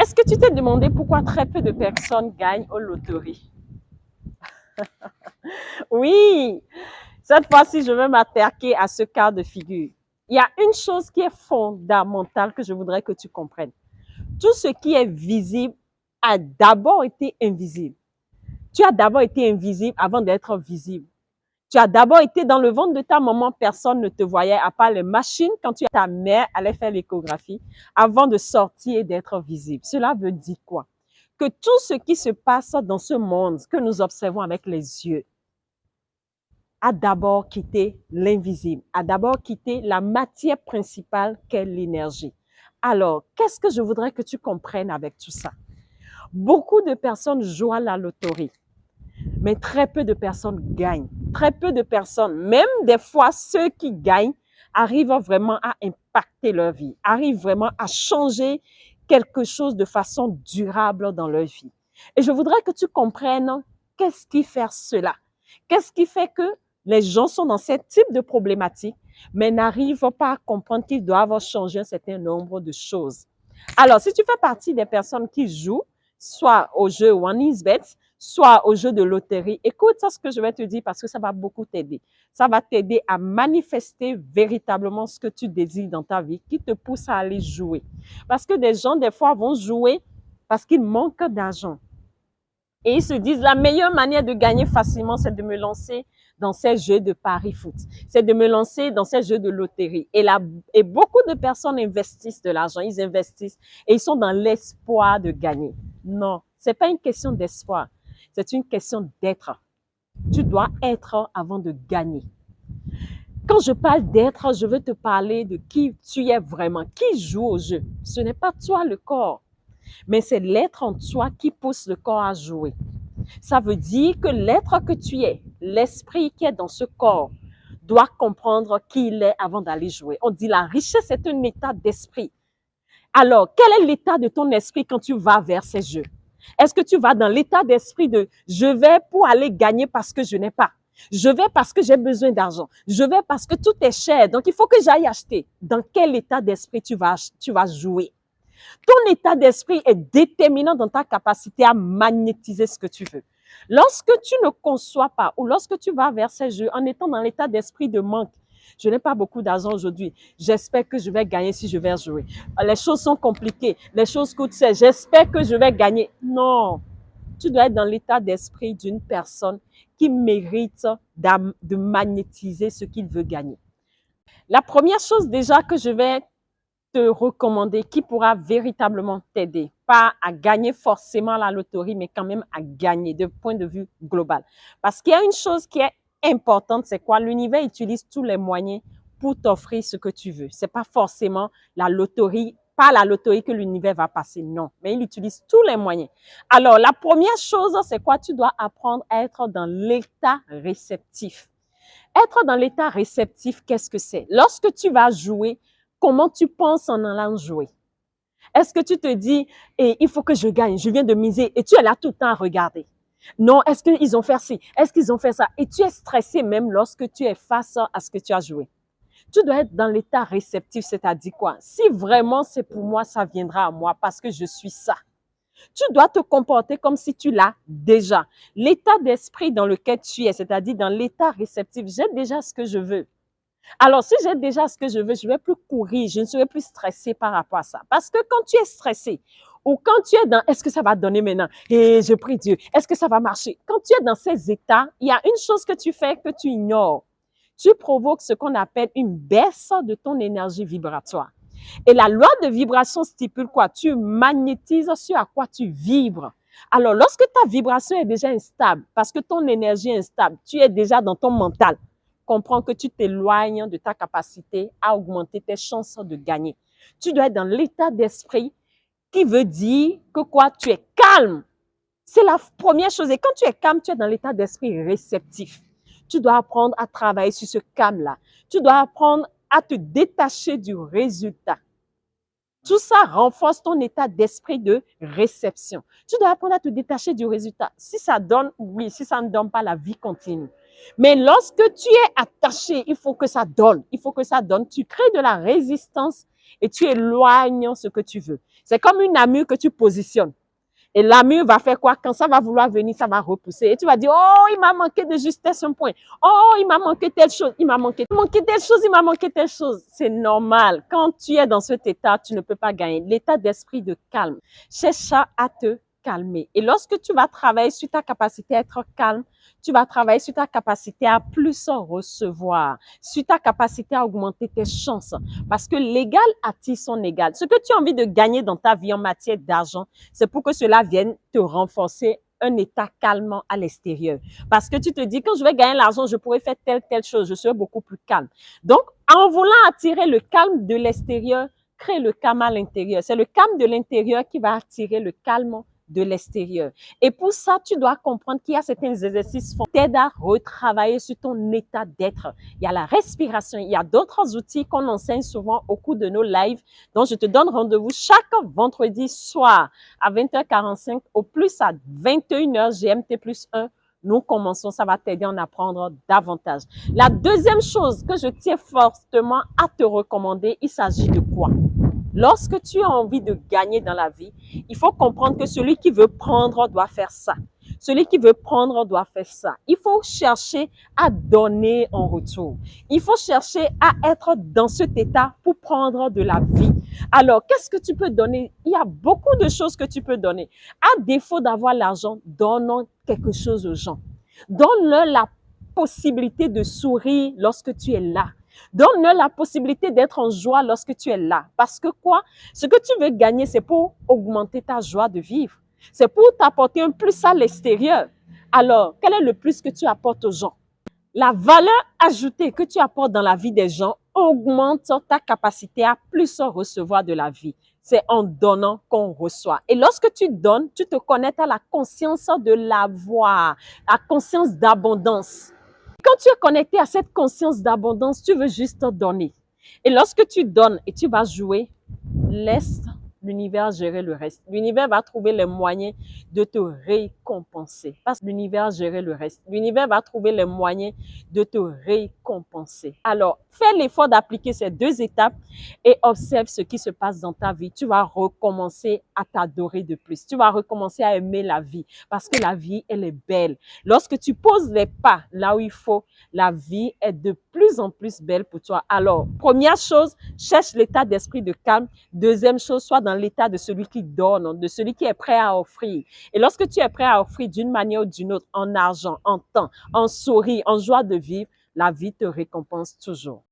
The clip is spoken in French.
Est-ce que tu t'es demandé pourquoi très peu de personnes gagnent aux loteries? Oui, cette fois-ci, je vais m'attaquer à ce cas de figure. Il y a une chose qui est fondamentale que je voudrais que tu comprennes. Tout ce qui est visible a d'abord été invisible. Tu as d'abord été invisible avant d'être visible. Tu as d'abord été dans le ventre de ta maman, personne ne te voyait à part les machines quand ta mère allait faire l'échographie avant de sortir et d'être visible. Cela veut dire quoi? Que tout ce qui se passe dans ce monde que nous observons avec les yeux a d'abord quitté l'invisible, a d'abord quitté la matière principale qu'est l'énergie. Alors, qu'est-ce que je voudrais que tu comprennes avec tout ça? Beaucoup de personnes jouent à la loterie, mais très peu de personnes gagnent. Très peu de personnes, même des fois ceux qui gagnent, arrivent vraiment à impacter leur vie, arrivent vraiment à changer quelque chose de façon durable dans leur vie. Et je voudrais que tu comprennes qu'est-ce qui fait cela. Qu'est-ce qui fait que les gens sont dans ce type de problématique, mais n'arrivent pas à comprendre qu'ils doivent changer un certain nombre de choses. Alors, si tu fais partie des personnes qui jouent, soit au jeu One is Bet, soit au jeu de loterie, écoute ça ce que je vais te dire parce que ça va beaucoup t'aider. Ça va t'aider à manifester véritablement ce que tu désires dans ta vie, qui te pousse à aller jouer. Parce que des gens, des fois, vont jouer parce qu'ils manquent d'argent. Et ils se disent, la meilleure manière de gagner facilement, c'est de me lancer dans ces jeux de paris foot. C'est de me lancer dans ces jeux de loterie. Et beaucoup de personnes investissent de l'argent, ils investissent et ils sont dans l'espoir de gagner. Non, c'est pas une question d'espoir. C'est une question d'être. Tu dois être avant de gagner. Quand je parle d'être, je veux te parler de qui tu es vraiment, qui joue au jeu. Ce n'est pas toi le corps, mais c'est l'être en toi qui pousse le corps à jouer. Ça veut dire que l'être que tu es, l'esprit qui est dans ce corps, doit comprendre qui il est avant d'aller jouer. On dit la richesse est un état d'esprit. Alors, quel est l'état de ton esprit quand tu vas vers ces jeux? Est-ce que tu vas dans l'état d'esprit de je vais pour aller gagner parce que je n'ai pas? Je vais parce que j'ai besoin d'argent. Je vais parce que tout est cher. Donc, il faut que j'aille acheter. Dans quel état d'esprit tu vas jouer? Ton état d'esprit est déterminant dans ta capacité à magnétiser ce que tu veux. Lorsque tu ne conçois pas ou lorsque tu vas vers ces jeux en étant dans l'état d'esprit de manque, je n'ai pas beaucoup d'argent aujourd'hui. J'espère que je vais gagner si je vais jouer. Les choses sont compliquées. Les choses coûtent cher. J'espère que je vais gagner. Non. Tu dois être dans l'état d'esprit d'une personne qui mérite de magnétiser ce qu'il veut gagner. La première chose déjà que je vais te recommander, qui pourra véritablement t'aider, pas à gagner forcément la loterie, mais quand même à gagner de point de vue global. Parce qu'il y a une chose qui est importante, c'est quoi? L'univers utilise tous les moyens pour t'offrir ce que tu veux. C'est pas forcément la loterie, pas la loterie que l'univers va passer, non. Mais il utilise tous les moyens. Alors, la première chose, c'est quoi? Tu dois apprendre à être dans l'état réceptif. Être dans l'état réceptif, qu'est-ce que c'est? Lorsque tu vas jouer, comment tu penses en allant jouer? Est-ce que tu te dis, il faut que je gagne, je viens de miser, et tu es là tout le temps à regarder? Non, est-ce qu'ils ont fait ci? Est-ce qu'ils ont fait ça? Et tu es stressé même lorsque tu es face à ce que tu as joué. Tu dois être dans l'état réceptif, c'est-à-dire quoi? Si vraiment c'est pour moi, ça viendra à moi parce que je suis ça. Tu dois te comporter comme si tu l'as déjà. L'état d'esprit dans lequel tu es, c'est-à-dire dans l'état réceptif, j'ai déjà ce que je veux. Alors, si j'ai déjà ce que je veux, je ne vais plus courir, je ne serai plus stressée par rapport à ça. Parce que quand tu es stressé, ou quand tu es dans est-ce que ça va donner maintenant? Et je prie Dieu, est-ce que ça va marcher? Quand tu es dans ces états, il y a une chose que tu fais que tu ignores. Tu provoques ce qu'on appelle une baisse de ton énergie vibratoire. Et la loi de vibration stipule quoi? Tu magnétises sur à quoi tu vibres. Alors, lorsque ta vibration est déjà instable, parce que ton énergie est instable, tu es déjà dans ton mental, comprends que tu t'éloignes de ta capacité à augmenter tes chances de gagner. Tu dois être dans l'état d'esprit qui veut dire que quoi? Tu es calme. C'est la première chose. Et quand tu es calme, tu es dans l'état d'esprit réceptif. Tu dois apprendre à travailler sur ce calme-là. Tu dois apprendre à te détacher du résultat. Tout ça renforce ton état d'esprit de réception. Tu dois apprendre à te détacher du résultat. Si ça donne, oui. Si ça ne donne pas, la vie continue. Mais lorsque tu es attaché, il faut que ça donne. Il faut que ça donne. Tu crées de la résistance et tu éloignes ce que tu veux. C'est comme une amure que tu positionnes. Et l'amure va faire quoi? Quand ça va vouloir venir, ça va repousser. Et tu vas dire, oh, il m'a manqué de justesse un point. Oh, il m'a manqué telle chose. Il m'a manqué telle chose. Il m'a manqué telle chose. C'est normal. Quand tu es dans cet état, tu ne peux pas gagner. L'état d'esprit de calme. Cherche à te calmer. Et lorsque tu vas travailler sur ta capacité à être calme, tu vas travailler sur ta capacité à plus recevoir, sur ta capacité à augmenter tes chances. Parce que l'égal attire son égal. Ce que tu as envie de gagner dans ta vie en matière d'argent, c'est pour que cela vienne te renforcer un état calmant à l'extérieur. Parce que tu te dis, quand je vais gagner l'argent, je pourrais faire telle chose, je serai beaucoup plus calme. Donc, en voulant attirer le calme de l'extérieur, crée le calme à l'intérieur. C'est le calme de l'intérieur qui va attirer le calme de l'extérieur. Et pour ça, tu dois comprendre qu'il y a certains exercices qui t'aident à retravailler sur ton état d'être. Il y a la respiration, il y a d'autres outils qu'on enseigne souvent au cours de nos lives. Donc, je te donne rendez-vous chaque vendredi soir à 20h45 au plus à 21h GMT plus 1. Nous commençons, ça va t'aider à en apprendre davantage. La deuxième chose que je tiens fortement à te recommander, il s'agit de quoi? Lorsque tu as envie de gagner dans la vie, il faut comprendre que celui qui veut prendre doit faire ça. Celui qui veut prendre doit faire ça. Il faut chercher à donner en retour. Il faut chercher à être dans cet état pour prendre de la vie. Alors, qu'est-ce que tu peux donner? Il y a beaucoup de choses que tu peux donner. À défaut d'avoir l'argent, donnons quelque chose aux gens. Donne-leur la possibilité de sourire lorsque tu es là. Donne-leur la possibilité d'être en joie lorsque tu es là. Parce que quoi? Ce que tu veux gagner, c'est pour augmenter ta joie de vivre. C'est pour t'apporter un plus à l'extérieur. Alors, quel est le plus que tu apportes aux gens? La valeur ajoutée que tu apportes dans la vie des gens augmente ta capacité à plus recevoir de la vie. C'est en donnant qu'on reçoit. Et lorsque tu donnes, tu te connectes à la conscience de l'avoir, la conscience d'abondance. Quand tu es connecté à cette conscience d'abondance, tu veux juste donner. Et lorsque tu donnes et tu vas jouer, laisse l'univers gérer le reste. L'univers va trouver les moyens de te récompenser. Parce que l'univers gérer le reste. L'univers va trouver les moyens de te récompenser. Alors, fais l'effort d'appliquer ces deux étapes et observe ce qui se passe dans ta vie. Tu vas recommencer à t'adorer de plus. Tu vas recommencer à aimer la vie parce que la vie, elle est belle. Lorsque tu poses les pas là où il faut, la vie est de plus en plus belle pour toi. Alors, première chose, cherche l'état d'esprit de calme. Deuxième chose, sois dans l'état de celui qui donne, de celui qui est prêt à offrir. Et lorsque tu es prêt à offrir d'une manière ou d'une autre, en argent, en temps, en sourire, en joie de vivre, la vie te récompense toujours.